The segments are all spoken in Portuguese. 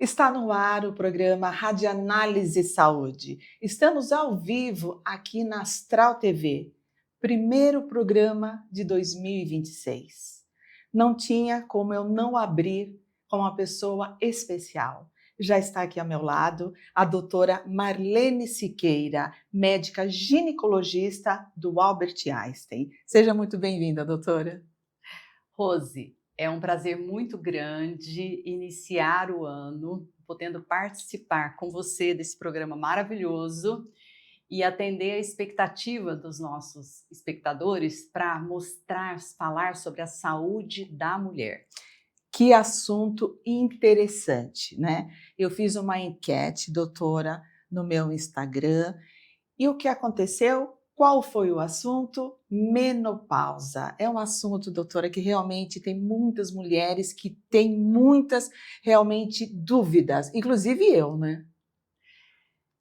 Está no ar o programa Radianálise Saúde. Estamos ao vivo aqui na Astral TV, primeiro programa de 2026. Não tinha como eu não abrir com uma pessoa especial. Já está aqui ao meu lado a doutora Marlene Siqueira, médica ginecologista do Albert Einstein. Seja muito bem-vinda, doutora. Rose, é um prazer muito grande iniciar o ano podendo participar com você desse programa maravilhoso e atender a expectativa dos nossos espectadores para mostrar, falar sobre a saúde da mulher. Que assunto interessante, né? Eu fiz uma enquete, doutora, no meu Instagram. E o que aconteceu? Qual foi o assunto? Menopausa. É um assunto, doutora, que realmente tem muitas mulheres que têm muitas, realmente, dúvidas, inclusive eu, né?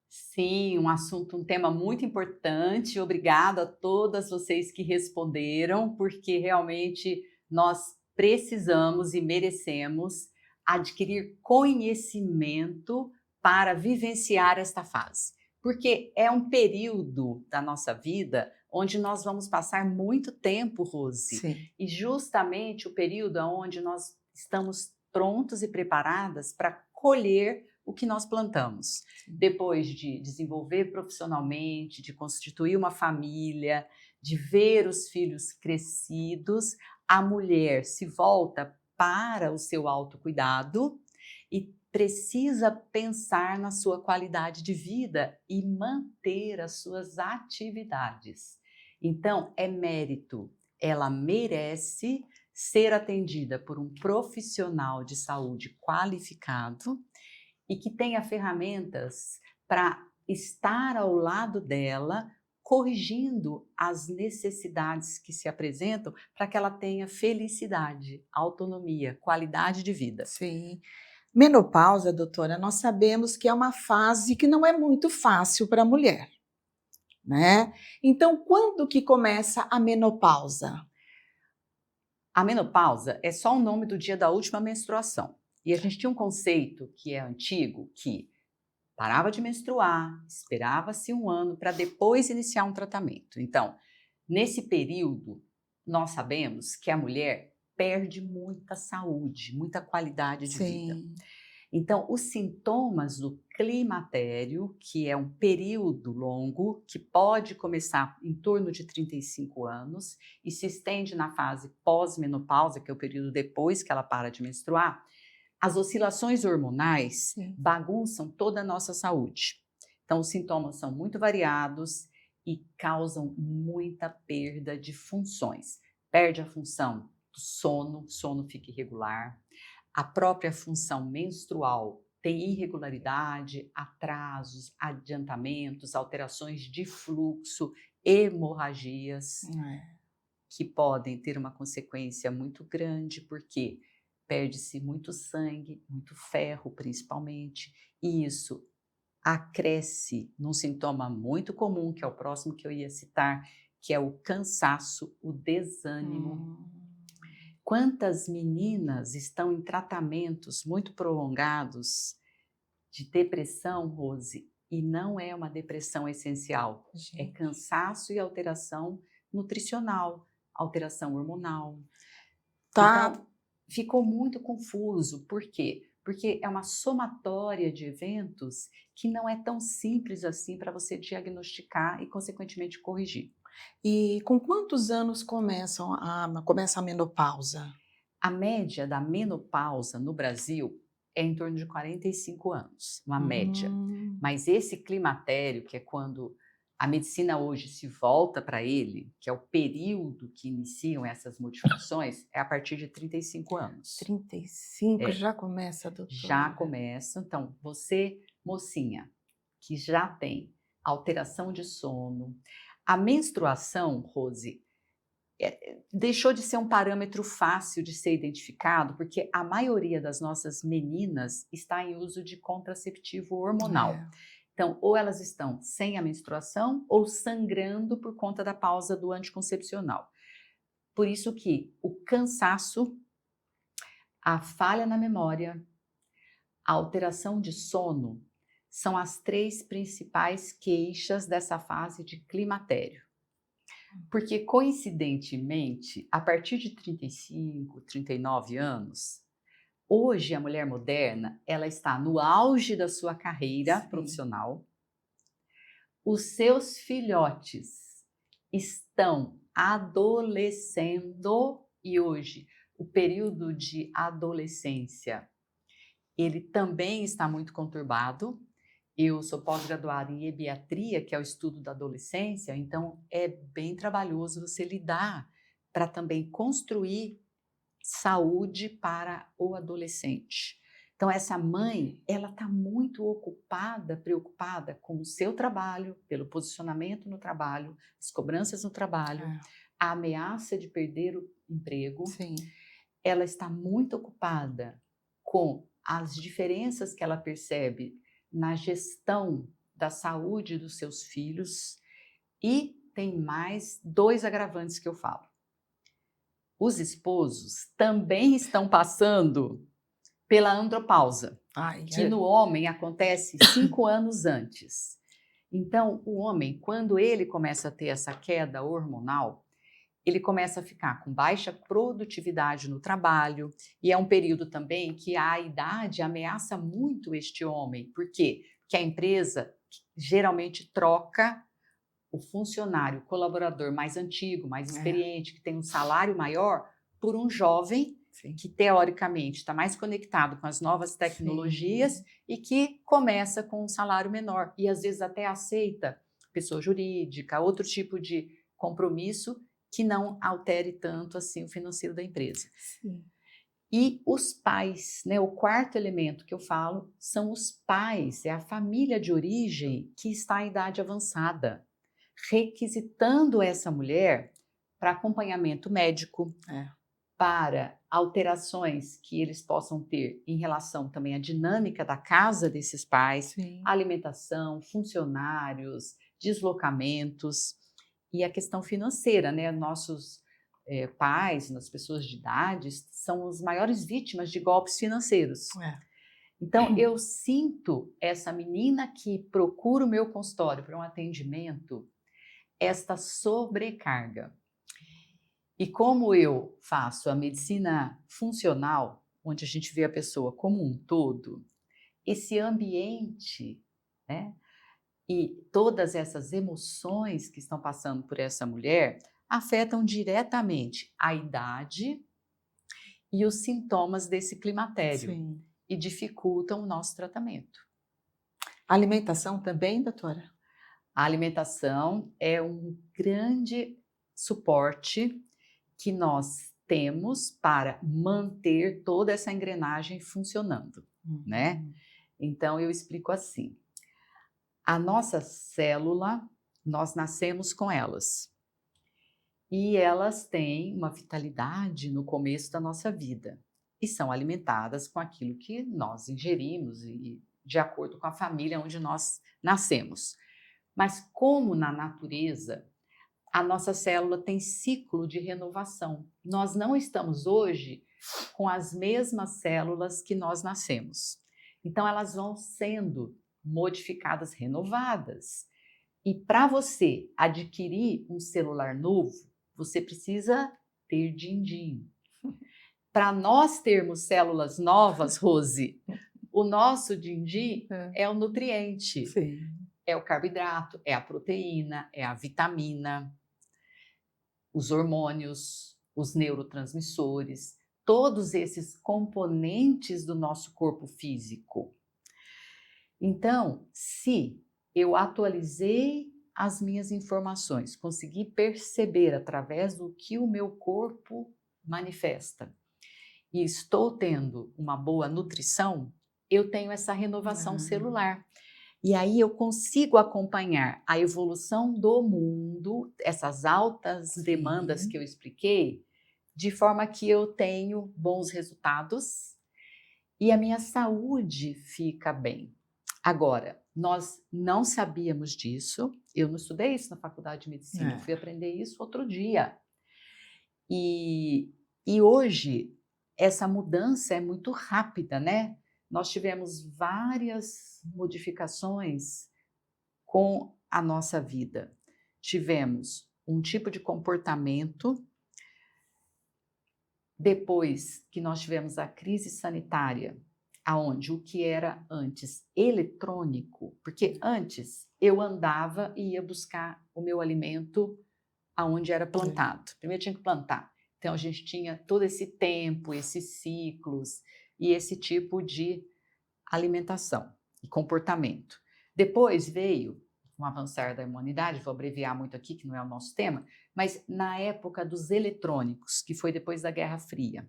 Sim, um tema muito importante. Obrigada a todas vocês que responderam, porque realmente nós precisamos e merecemos adquirir conhecimento para vivenciar esta fase. Porque é um período da nossa vida onde nós vamos passar muito tempo, Rose, Sim. e justamente o período onde nós estamos prontos e preparadas para colher o que nós plantamos. Depois de desenvolver profissionalmente, de constituir uma família, de ver os filhos crescidos, a mulher se volta para o seu autocuidado e precisa pensar na sua qualidade de vida e manter as suas atividades. Então, é mérito. Ela merece ser atendida por um profissional de saúde qualificado e que tenha ferramentas para estar ao lado dela, corrigindo as necessidades que se apresentam para que ela tenha felicidade, autonomia, qualidade de vida. Sim. Menopausa, doutora, nós sabemos que é uma fase que não é muito fácil para a mulher, né? Então, quando que começa a menopausa? A menopausa é só o nome do dia da última menstruação. E a gente tinha um conceito que é antigo, que parava de menstruar, esperava-se um ano para depois iniciar um tratamento. Então, nesse período, nós sabemos que a mulher perde muita saúde, muita qualidade de vida. Sim. Então, os sintomas do climatério, que é um período longo, que pode começar em torno de 35 anos e se estende na fase pós-menopausa, que é o período depois que ela para de menstruar, as oscilações hormonais Sim. bagunçam toda a nossa saúde. Então, os sintomas são muito variados e causam muita perda de funções. Perde a função do sono, o sono fica irregular. A própria função menstrual tem irregularidade, atrasos, adiantamentos, alterações de fluxo, hemorragias, É. que podem ter uma consequência muito grande, porque perde-se muito sangue, muito ferro principalmente, e isso acresce num sintoma muito comum, que é o próximo que eu ia citar, que é o cansaço, o desânimo. Hum. Quantas meninas estão em tratamentos muito prolongados de depressão, Rose, e não é uma depressão essencial, é Gente. cansaço e alteração nutricional, alteração hormonal. Tá. Então, ficou muito confuso. Por quê? Porque é uma somatória de eventos que não é tão simples assim para você diagnosticar e, consequentemente, corrigir. E com quantos anos começa a menopausa? A média da menopausa no Brasil é em torno de 45 anos, uma média. Hum. Mas esse climatério, que é quando a medicina hoje se volta para ele, que é o período que iniciam essas modificações, é a partir de 35 anos. 35 É, já começa, já doutora? começa. Então, você, mocinha, que já tem alteração de sono, a menstruação, Rose, deixou de ser um parâmetro fácil de ser identificado, porque a maioria das nossas meninas está em uso de contraceptivo hormonal. É. Então, ou elas estão sem a menstruação ou sangrando por conta da pausa do anticoncepcional. Por isso que o cansaço, a falha na memória, a alteração de sono são as 3 principais queixas dessa fase de climatério. Porque, coincidentemente, a partir de 35, 39 anos, hoje a mulher moderna, ela está no auge da sua carreira profissional. Os seus filhotes estão adolescendo e hoje o período de adolescência, ele também está muito conturbado. Eu sou pós-graduada em ebiatria, que é o estudo da adolescência, então é bem trabalhoso você lidar para também construir saúde para o adolescente. Então essa mãe, ela está muito ocupada, preocupada com o seu trabalho, pelo posicionamento no trabalho, as cobranças no trabalho, a ameaça de perder o emprego. Sim. Ela está muito ocupada com as diferenças que ela percebe na gestão da saúde dos seus filhos e tem mais 2 agravantes que eu falo. Os esposos também estão passando pela andropausa, que no homem acontece 5 anos antes. Então, o homem, quando ele começa a ter essa queda hormonal, ele começa a ficar com baixa produtividade no trabalho, e é um período também que a idade ameaça muito este homem. Por quê? Porque a empresa geralmente troca o funcionário, o colaborador mais antigo, mais experiente, que tem um salário maior, por um jovem que teoricamente está mais conectado com as novas tecnologias e que começa com um salário menor e às vezes até aceita pessoa jurídica, outro tipo de compromisso que não altere tanto assim o financeiro da empresa. E os pais, né? O quarto elemento que eu falo são os pais, é a família de origem que está em idade avançada, requisitando essa mulher para acompanhamento médico, para alterações que eles possam ter em relação também à dinâmica da casa desses pais, alimentação, funcionários, deslocamentos e a questão financeira, né? Nossos pais, as pessoas de idade, são as maiores vítimas de golpes financeiros. Então, eu sinto essa menina que procura o meu consultório para um atendimento, esta sobrecarga. E como eu faço a medicina funcional, onde a gente vê a pessoa como um todo, esse ambiente, né, e todas essas emoções que estão passando por essa mulher afetam diretamente a idade e os sintomas desse climatério e dificultam o nosso tratamento. A alimentação também, doutora? A alimentação é um grande suporte que nós temos para manter toda essa engrenagem funcionando, né? Então, eu explico assim. A nossa célula, nós nascemos com elas. E elas têm uma vitalidade no começo da nossa vida. E são alimentadas com aquilo que nós ingerimos e de acordo com a família onde nós nascemos. Mas como na natureza, a nossa célula tem ciclo de renovação. Nós não estamos hoje com as mesmas células que nós nascemos. Então, elas vão sendo modificadas, renovadas. E para você adquirir um celular novo, você precisa ter din-din. Para nós termos células novas, Rose, o nosso din-din é o nutriente. É o carboidrato, é a proteína, é a vitamina, os hormônios, os neurotransmissores, todos esses componentes do nosso corpo físico. Então, se eu atualizei as minhas informações, consegui perceber através do que o meu corpo manifesta e estou tendo uma boa nutrição, eu tenho essa renovação celular. E aí eu consigo acompanhar a evolução do mundo, essas altas demandas que eu expliquei, de forma que eu tenho bons resultados e a minha saúde fica bem. Agora, nós não sabíamos disso, eu não estudei isso na faculdade de medicina, eu fui aprender isso outro dia. E hoje essa mudança é muito rápida, né? nós tivemos várias modificações com a nossa vida. Tivemos um tipo de comportamento, depois que nós tivemos a crise sanitária, aonde o que era antes eletrônico, porque antes eu andava e ia buscar o meu alimento aonde era plantado. Primeiro tinha que plantar. Então a gente tinha todo esse tempo, esses ciclos e esse tipo de alimentação e comportamento. Depois veio um avançar da humanidade, vou abreviar muito aqui, que não é o nosso tema, mas na época dos eletrônicos, que foi depois da Guerra Fria.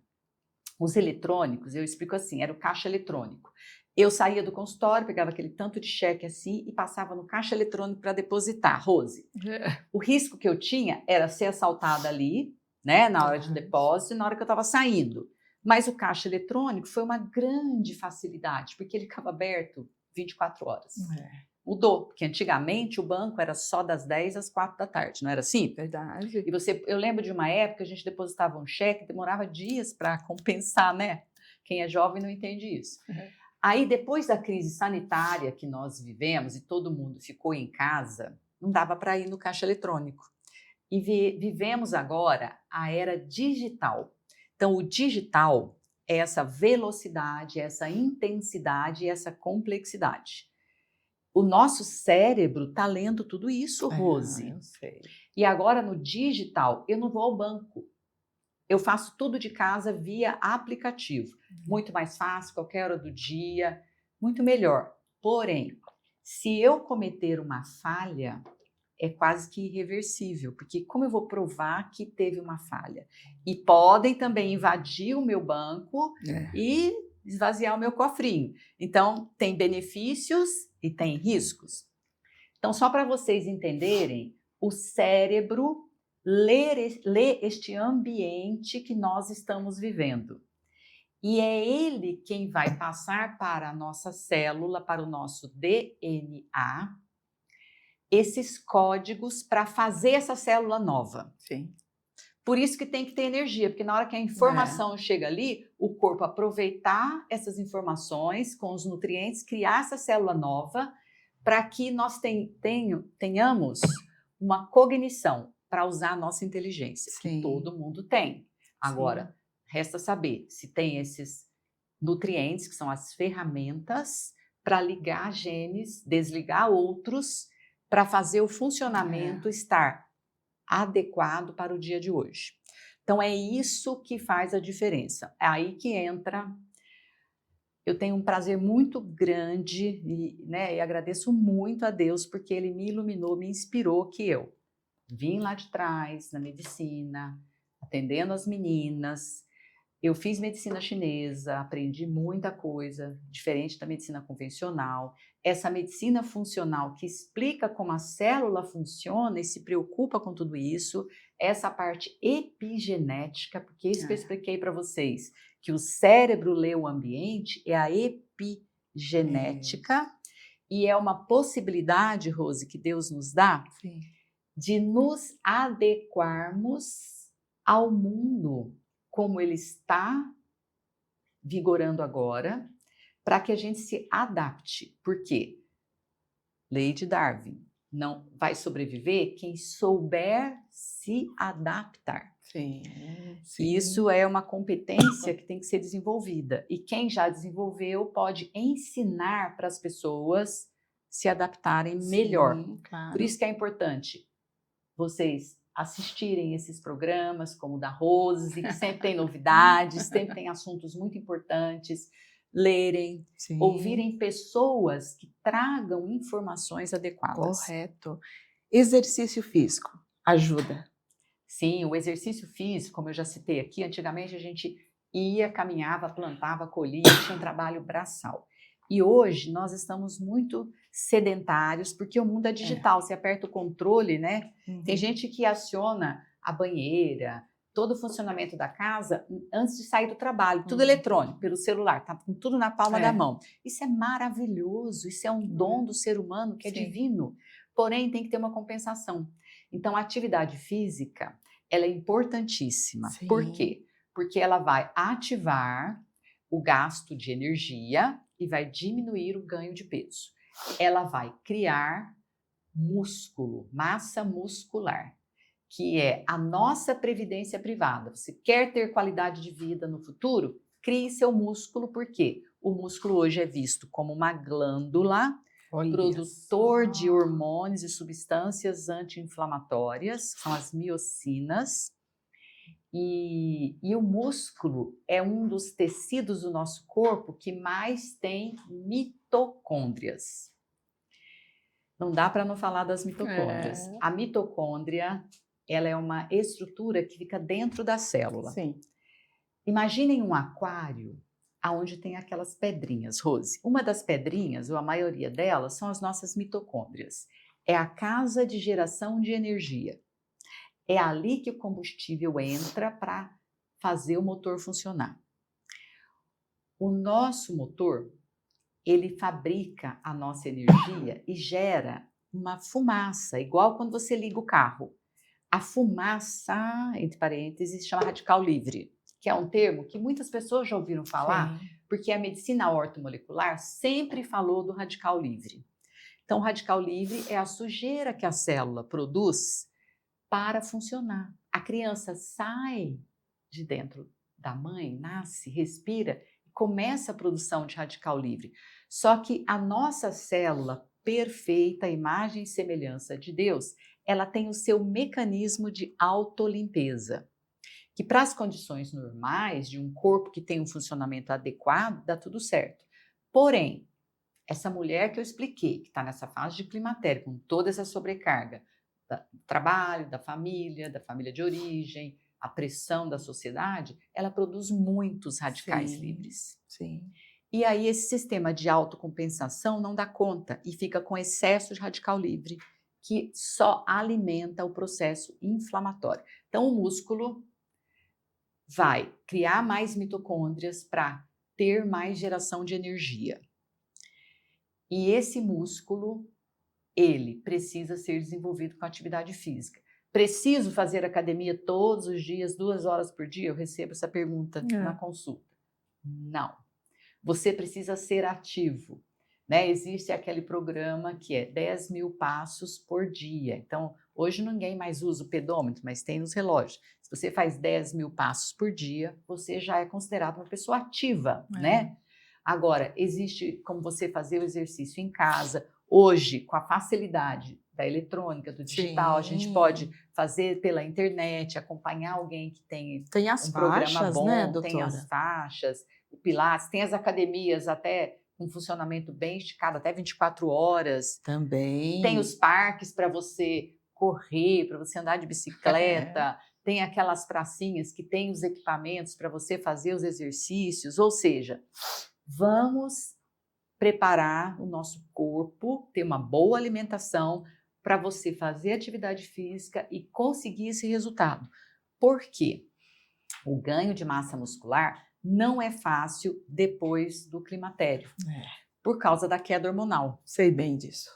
Os eletrônicos, eu explico assim, era o caixa eletrônico. Eu saía do consultório, pegava aquele tanto de cheque assim e passava no caixa eletrônico para depositar. Rose, o risco que eu tinha era ser assaltada ali, né, na hora de depósito e na hora que eu estava saindo. Mas o caixa eletrônico foi uma grande facilidade, porque ele ficava aberto 24 horas. Mudou, porque antigamente o banco era só das 10 às 4 da tarde, não era assim? Verdade. E eu lembro de uma época a gente depositava um cheque, demorava dias para compensar, né? Quem é jovem não entende isso. Aí, depois da crise sanitária que nós vivemos e todo mundo ficou em casa, não dava para ir no caixa eletrônico. E vivemos agora a era digital. Então, o digital é essa velocidade, essa intensidade e essa complexidade. O nosso cérebro está lendo tudo isso, Rose. Eu sei. E agora no digital, eu não vou ao banco. Eu faço tudo de casa via aplicativo. Muito mais fácil, qualquer hora do dia, muito melhor. Porém, se eu cometer uma falha, é quase que irreversível, porque como eu vou provar que teve uma falha? E podem também invadir o meu banco e esvaziar o meu cofrinho. Então, tem benefícios e tem riscos. Então, só para vocês entenderem, o cérebro lê este ambiente que nós estamos vivendo. E é ele quem vai passar para a nossa célula, para o nosso DNA, esses códigos para fazer essa célula nova. Sim. Por isso que tem que ter energia, porque na hora que a informação chega ali, o corpo aproveitar essas informações com os nutrientes, criar essa célula nova, para que nós tenhamos uma cognição para usar a nossa inteligência, que todo mundo tem. Agora, resta saber se tem esses nutrientes, que são as ferramentas, para ligar genes, desligar outros, para fazer o funcionamento estar adequado para o dia de hoje. Então, é isso que faz a diferença. É aí que entra. Eu tenho um prazer muito grande e agradeço muito a Deus, porque Ele me iluminou, me inspirou, que eu vim lá de trás, na medicina, atendendo as meninas. Eu fiz medicina chinesa, aprendi muita coisa, diferente da medicina convencional. Essa medicina funcional que explica como a célula funciona e se preocupa com tudo isso, essa parte epigenética, porque isso que eu expliquei para vocês, que o cérebro lê o ambiente, é a epigenética, e é uma possibilidade, Rose, que Deus nos dá, de nos adequarmos ao mundo como ele está vigorando agora, para que a gente se adapte. Por quê? Lei de Darwin. Não vai sobreviver quem souber se adaptar. Isso é uma competência que tem que ser desenvolvida. E quem já desenvolveu pode ensinar para as pessoas se adaptarem melhor. Claro. Por isso que é importante vocês assistirem esses programas, como o da Rose, que sempre tem novidades, sempre tem assuntos muito importantes, lerem, ouvirem pessoas que tragam informações adequadas. Correto. Exercício físico ajuda. Sim, o exercício físico, como eu já citei aqui, antigamente a gente ia, caminhava, plantava, colhia, tinha um trabalho braçal. E hoje nós estamos muito sedentários, porque o mundo é digital. Você aperta o controle, né? Tem gente que aciona a banheira, todo o funcionamento da casa antes de sair do trabalho, tudo eletrônico, pelo celular, tá com tudo na palma da mão. Isso é maravilhoso, isso é um dom do ser humano que é divino. Porém, tem que ter uma compensação. Então, a atividade física, ela é importantíssima. Por quê? Porque ela vai ativar o gasto de energia e vai diminuir o ganho de peso. Ela vai criar músculo, massa muscular, que é a nossa previdência privada. Você quer ter qualidade de vida no futuro? Crie seu músculo, porque o músculo hoje é visto como uma glândula produtor de hormônios e substâncias anti-inflamatórias, são as miocinas. E o músculo é um dos tecidos do nosso corpo que mais tem mitocôndrias. Não dá para não falar das mitocôndrias. A mitocôndria, ela é uma estrutura que fica dentro da célula. Sim. Imaginem um aquário onde tem aquelas pedrinhas, Rose. Uma das pedrinhas, ou a maioria delas, são as nossas mitocôndrias. É a casa de geração de energia. É ali que o combustível entra para fazer o motor funcionar. O nosso motor, ele fabrica a nossa energia e gera uma fumaça, igual quando você liga o carro. A fumaça, entre parênteses, chama radical livre, que é um termo que muitas pessoas já ouviram falar, porque a medicina ortomolecular sempre falou do radical livre. Então, o radical livre é a sujeira que a célula produz para funcionar. A criança sai de dentro da mãe, nasce, respira e começa a produção de radical livre. Só que a nossa célula perfeita, imagem e semelhança de Deus, ela tem o seu mecanismo de autolimpeza, que para as condições normais de um corpo que tem um funcionamento adequado, dá tudo certo. Porém, essa mulher que eu expliquei, que está nessa fase de climatério, com toda essa sobrecarga, do trabalho, da família de origem, a pressão da sociedade, ela produz muitos radicais livres. Sim. E aí esse sistema de autocompensação não dá conta e fica com excesso de radical livre, que só alimenta o processo inflamatório. Então o músculo vai criar mais mitocôndrias para ter mais geração de energia. E esse músculo, ele precisa ser desenvolvido com atividade física. Preciso fazer academia todos os dias, 2 horas por dia? Eu recebo essa pergunta na consulta. Não. Você precisa ser ativo, né? Existe aquele programa que é 10 mil passos por dia. Então, hoje ninguém mais usa o pedômetro, mas tem nos relógios. Se você faz 10 mil passos por dia, você já é considerado uma pessoa ativa, né? Agora, existe como você fazer o exercício em casa. Hoje, com a facilidade da eletrônica, do digital, a gente pode fazer pela internet, acompanhar alguém que tem as um programa faixas, bom, né, tem doutora? as faixas, o Pilates, tem as academias até com funcionamento bem esticado, até 24 horas. Também. Tem os parques para você correr, para você andar de bicicleta, tem aquelas pracinhas que tem os equipamentos para você fazer os exercícios, ou seja, vamos preparar o nosso corpo, ter uma boa alimentação para você fazer atividade física e conseguir esse resultado. Por quê? O ganho de massa muscular não é fácil depois do climatério, por causa da queda hormonal. Sei bem disso.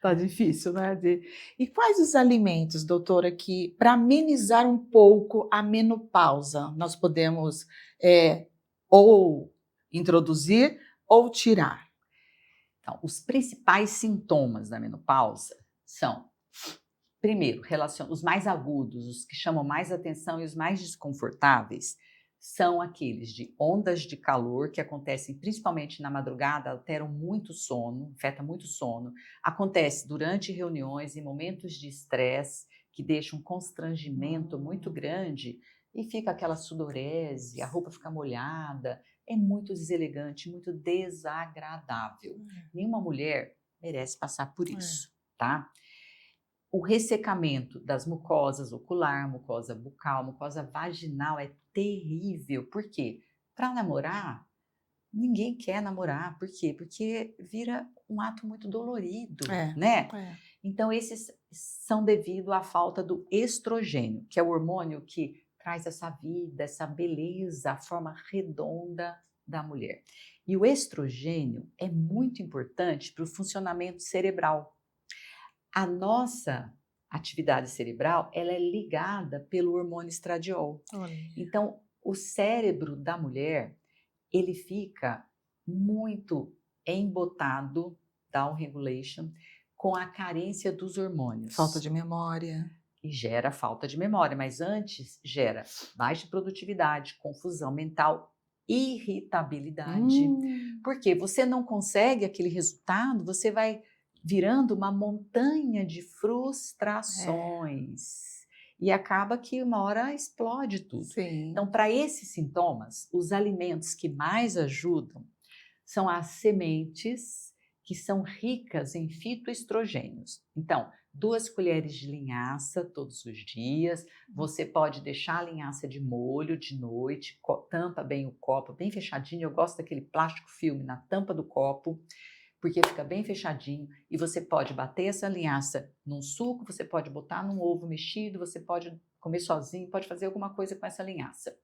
Tá difícil, né? E quais os alimentos, doutora, que para amenizar um pouco a menopausa nós podemos ou introduzir ou tirar? Então, os principais sintomas da menopausa são, primeiro, os mais agudos, os que chamam mais atenção e os mais desconfortáveis, são aqueles de ondas de calor que acontecem principalmente na madrugada, alteram muito o sono, afeta muito o sono, acontece durante reuniões, em momentos de estresse, que deixam um constrangimento muito grande e fica aquela sudorese, a roupa fica molhada, é muito deselegante, muito desagradável. Nenhuma mulher merece passar por isso, tá? O ressecamento das mucosas ocular, mucosa bucal, mucosa vaginal é terrível. Por quê? Para namorar, ninguém quer namorar. Por quê? Porque vira um ato muito dolorido, né? Então, esses são devido à falta do estrogênio, que é o hormônio que traz essa vida, essa beleza, a forma redonda da mulher. E o estrogênio é muito importante para o funcionamento cerebral. A nossa atividade cerebral, ela é ligada pelo hormônio estradiol. Então, o cérebro da mulher, ele fica muito embotado, down regulation, com a carência dos hormônios. Falta de memória. E gera falta de memória, mas antes gera baixa produtividade, confusão mental, irritabilidade. Porque você não consegue aquele resultado, você vai virando uma montanha de frustrações. E acaba que uma hora explode tudo. Sim. Então, para esses sintomas, os alimentos que mais ajudam são as sementes que são ricas em fitoestrogênios. Então, 2 colheres de linhaça todos os dias. Você pode deixar a linhaça de molho de noite, tampa bem o copo, bem fechadinho. Eu gosto daquele plástico filme na tampa do copo, porque fica bem fechadinho. E você pode bater essa linhaça num suco, você pode botar num ovo mexido, você pode comer sozinho, pode fazer alguma coisa com essa linhaça.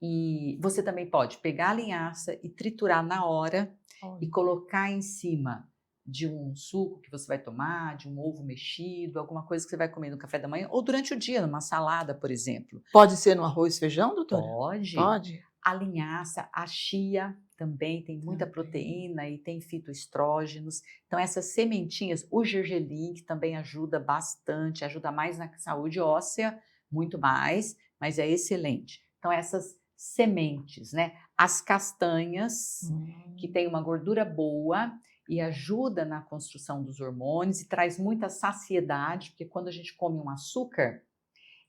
E você também pode pegar a linhaça e triturar na hora e colocar em cima de um suco que você vai tomar, de um ovo mexido, alguma coisa que você vai comer no café da manhã ou durante o dia, numa salada, por exemplo. Pode ser no arroz e feijão, doutora? Pode. Pode. A linhaça, a chia também tem muita proteína e tem fitoestrógenos. Então essas sementinhas, o gergelim, que também ajuda bastante, ajuda mais na saúde óssea, muito mais, mas é excelente. Então essas sementes, né? As castanhas, que tem uma gordura boa e ajuda na construção dos hormônios e traz muita saciedade, porque quando a gente come um açúcar,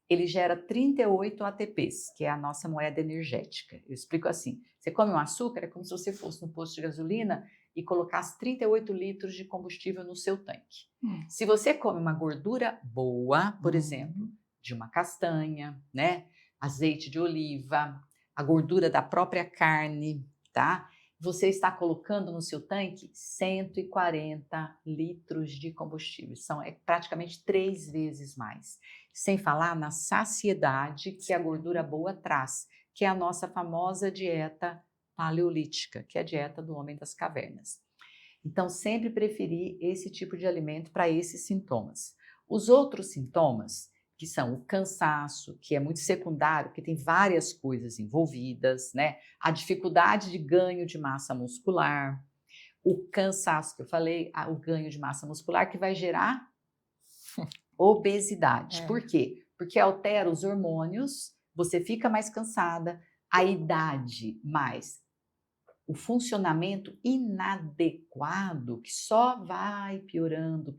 ele gera 38 ATPs, que é a nossa moeda energética. Eu explico assim, você come um açúcar, é como se você fosse no posto de gasolina e colocasse 38 litros de combustível no seu tanque. Se você come uma gordura boa, por exemplo, de uma castanha, né? Azeite de oliva, a gordura da própria carne, tá? Você está colocando no seu tanque 140 litros de combustível. É praticamente 3 vezes mais. Sem falar na saciedade que a gordura boa traz, que é a nossa famosa dieta paleolítica, que é a dieta do homem das cavernas. Então, sempre preferi esse tipo de alimento para esses sintomas. Os outros sintomas, que são o cansaço, que é muito secundário, porque tem várias coisas envolvidas, né? A dificuldade de ganho de massa muscular, o cansaço que eu falei, o ganho de massa muscular que vai gerar obesidade. Por quê? Porque altera os hormônios, você fica mais cansada, a idade mais o funcionamento inadequado, que só vai piorando,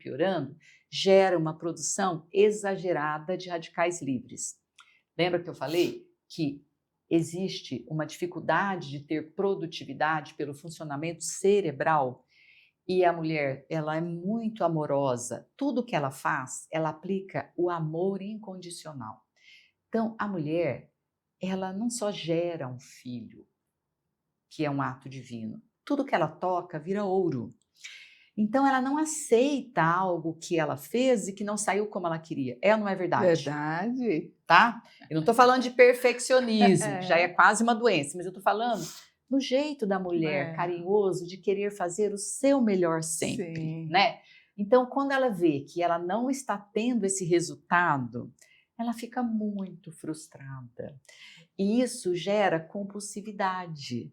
gera uma produção exagerada de radicais livres. Lembra que eu falei que existe uma dificuldade de ter produtividade pelo funcionamento cerebral? E a mulher, ela é muito amorosa. Tudo que ela faz, ela aplica o amor incondicional. Então, a mulher, ela não só gera um filho, que é um ato divino. Tudo que ela toca vira ouro. Então, ela não aceita algo que ela fez e que não saiu como ela queria. É ou não é verdade? Verdade. Tá? Eu não estou falando de perfeccionismo, que já é quase uma doença, mas eu estou falando do jeito da mulher carinhoso de querer fazer o seu melhor sempre, né? Então, quando ela vê que ela não está tendo esse resultado, ela fica muito frustrada. E isso gera compulsividade.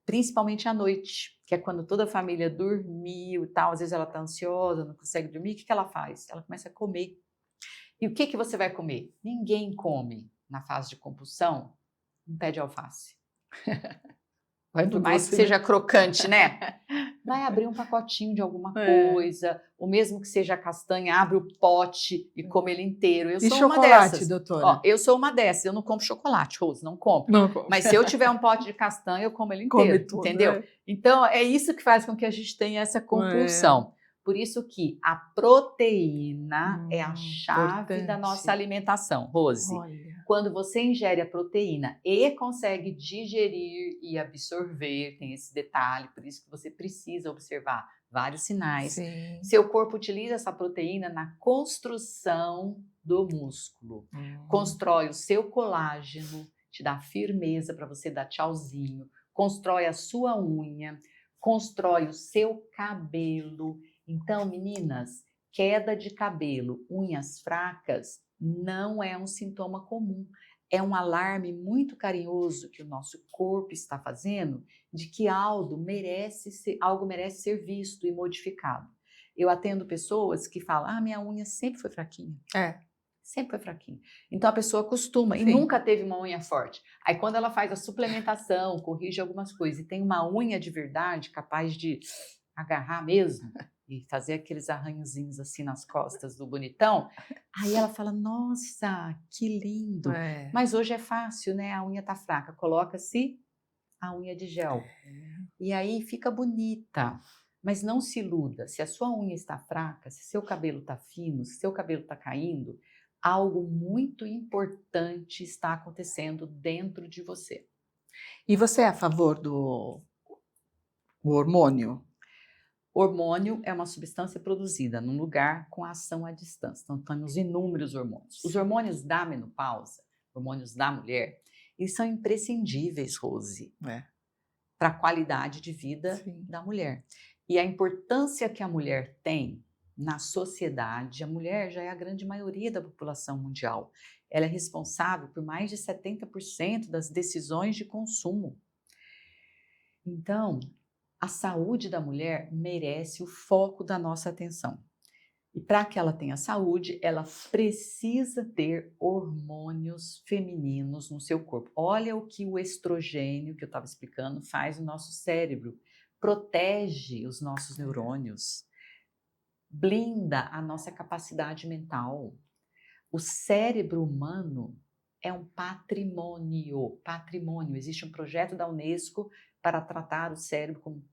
Principalmente à noite, que é quando toda a família dormiu e tal, às vezes ela está ansiosa, não consegue dormir, o que ela faz? Ela começa a comer. E o que você vai comer? Ninguém come na fase de compulsão um pé de alface. Por mais que seja crocante, né? Vai abrir um pacotinho de alguma coisa, ou mesmo que seja castanha, abre o pote e come ele inteiro. Eu sou uma dessas. Doutora? Ó, eu sou uma dessas, eu não como chocolate, Rose, não compro. Mas se eu tiver um pote de castanha, eu como ele inteiro, tudo, entendeu? Então, é isso que faz com que a gente tenha essa compulsão. Por isso que a proteína é a chave da nossa alimentação, Rose. Olha. Quando você ingere a proteína e consegue digerir e absorver, tem esse detalhe, por isso que você precisa observar vários sinais. Seu corpo utiliza essa proteína na construção do músculo. Constrói o seu colágeno, te dá firmeza para você dar tchauzinho, constrói a sua unha, constrói o seu cabelo. Então, meninas, queda de cabelo, unhas fracas, não é um sintoma comum. é um alarme muito carinhoso que o nosso corpo está fazendo de que algo merece ser visto e modificado. Eu atendo pessoas que falam, minha unha sempre foi fraquinha. Sempre foi fraquinha. Então a pessoa acostuma e nunca teve uma unha forte. Aí quando ela faz a suplementação, corrige algumas coisas e tem uma unha de verdade capaz de agarrar mesmo e fazer aqueles arranhozinhos assim nas costas do bonitão, aí ela fala, nossa, que lindo. Mas hoje é fácil, né? A unha tá fraca, coloca-se a unha de gel. E aí fica bonita. Mas não se iluda, se a sua unha está fraca, se seu cabelo está fino, se seu cabelo está caindo, algo muito importante está acontecendo dentro de você. E você é a favor do hormônio? Hormônio é uma substância produzida num lugar com ação à distância. Então, temos inúmeros hormônios. Os hormônios da menopausa, hormônios da mulher, eles são imprescindíveis, Rose, para a qualidade de vida da mulher. E a importância que a mulher tem na sociedade, a mulher já é a grande maioria da população mundial. Ela é responsável por mais de 70% das decisões de consumo. Então, a saúde da mulher merece o foco da nossa atenção. E para que ela tenha saúde, ela precisa ter hormônios femininos no seu corpo. Olha o que o estrogênio, que eu estava explicando, faz no nosso cérebro. Protege os nossos neurônios, blinda a nossa capacidade mental. O cérebro humano é um patrimônio. Existe um projeto da Unesco para tratar o cérebro como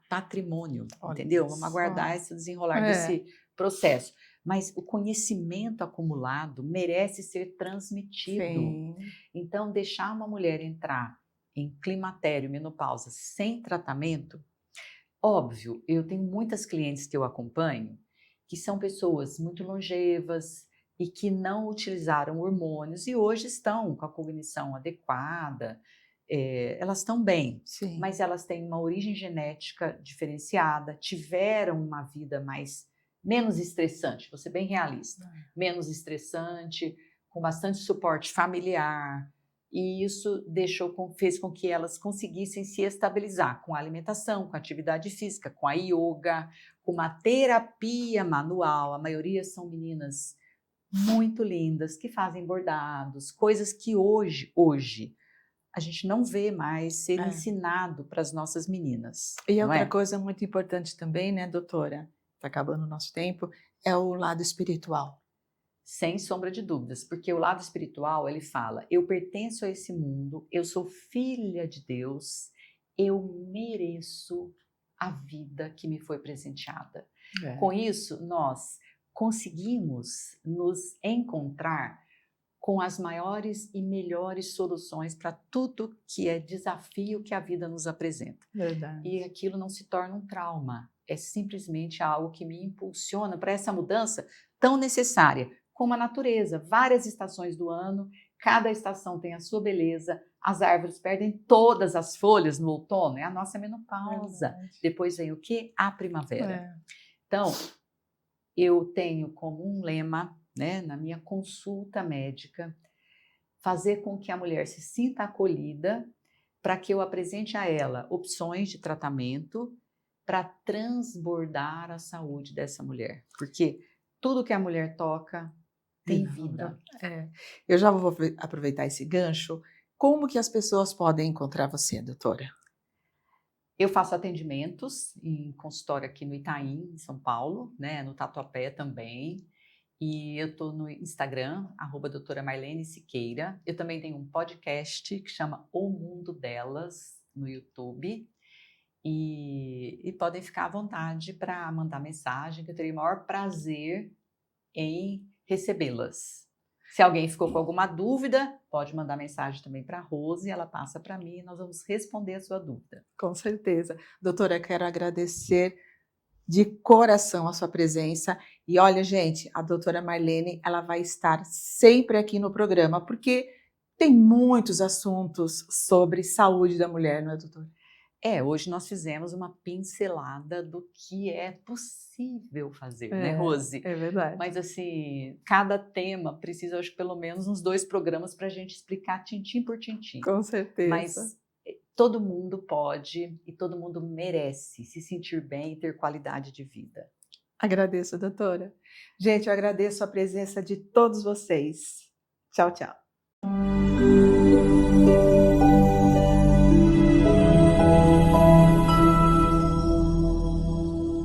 patrimônio, entendeu? Vamos aguardar esse desenrolar desse processo. Mas o conhecimento acumulado merece ser transmitido. Então, deixar uma mulher entrar em climatério, menopausa, sem tratamento, óbvio, eu tenho muitas clientes que eu acompanho que são pessoas muito longevas e que não utilizaram hormônios e hoje estão com a cognição adequada, elas estão bem, mas elas têm uma origem genética diferenciada, tiveram uma vida menos estressante, vou ser bem realista, menos estressante, com bastante suporte familiar, e isso fez com que elas conseguissem se estabilizar com a alimentação, com a atividade física, com a yoga, com uma terapia manual. A maioria são meninas muito lindas, que fazem bordados, coisas que hoje a gente não vê mais ser ensinado para as nossas meninas. E outra coisa muito importante também, né, doutora? Está acabando o nosso tempo, é o lado espiritual. Sem sombra de dúvidas, porque o lado espiritual, ele fala, eu pertenço a esse mundo, eu sou filha de Deus, eu mereço a vida que me foi presenteada. Com isso, nós conseguimos nos encontrar com as maiores e melhores soluções para tudo que é desafio que a vida nos apresenta. E aquilo não se torna um trauma, é simplesmente algo que me impulsiona para essa mudança tão necessária, como a natureza. Várias estações do ano, cada estação tem a sua beleza, as árvores perdem todas as folhas no outono, é a nossa menopausa. Depois vem o quê? A primavera. Então, eu tenho como um lema, né, na minha consulta médica, fazer com que a mulher se sinta acolhida para que eu apresente a ela opções de tratamento para transbordar a saúde dessa mulher. Porque tudo que a mulher toca tem vida. Eu já vou aproveitar esse gancho. Como que as pessoas podem encontrar você, doutora? Eu faço atendimentos em consultório aqui no Itaim, em São Paulo, né, no Tatuapé também. E eu estou no Instagram, @doutora Marlene Siqueira. Eu também tenho um podcast que chama O Mundo Delas, no YouTube. E podem ficar à vontade para mandar mensagem, que eu terei o maior prazer em recebê-las. Se alguém ficou com alguma dúvida, pode mandar mensagem também para a Rose, ela passa para mim e nós vamos responder a sua dúvida. Com certeza. Doutora, quero agradecer de coração a sua presença. E olha, gente, a doutora Marlene, ela vai estar sempre aqui no programa, porque tem muitos assuntos sobre saúde da mulher, não é, doutora? Hoje nós fizemos uma pincelada do que é possível fazer, né, É, Rose? é verdade. Mas, assim, cada tema precisa, acho que pelo menos uns 2 programas para a gente explicar tintim por tintim. Com certeza. Mas todo mundo pode e todo mundo merece se sentir bem e ter qualidade de vida. Agradeço, doutora. Gente, eu agradeço a presença de todos vocês. Tchau, tchau.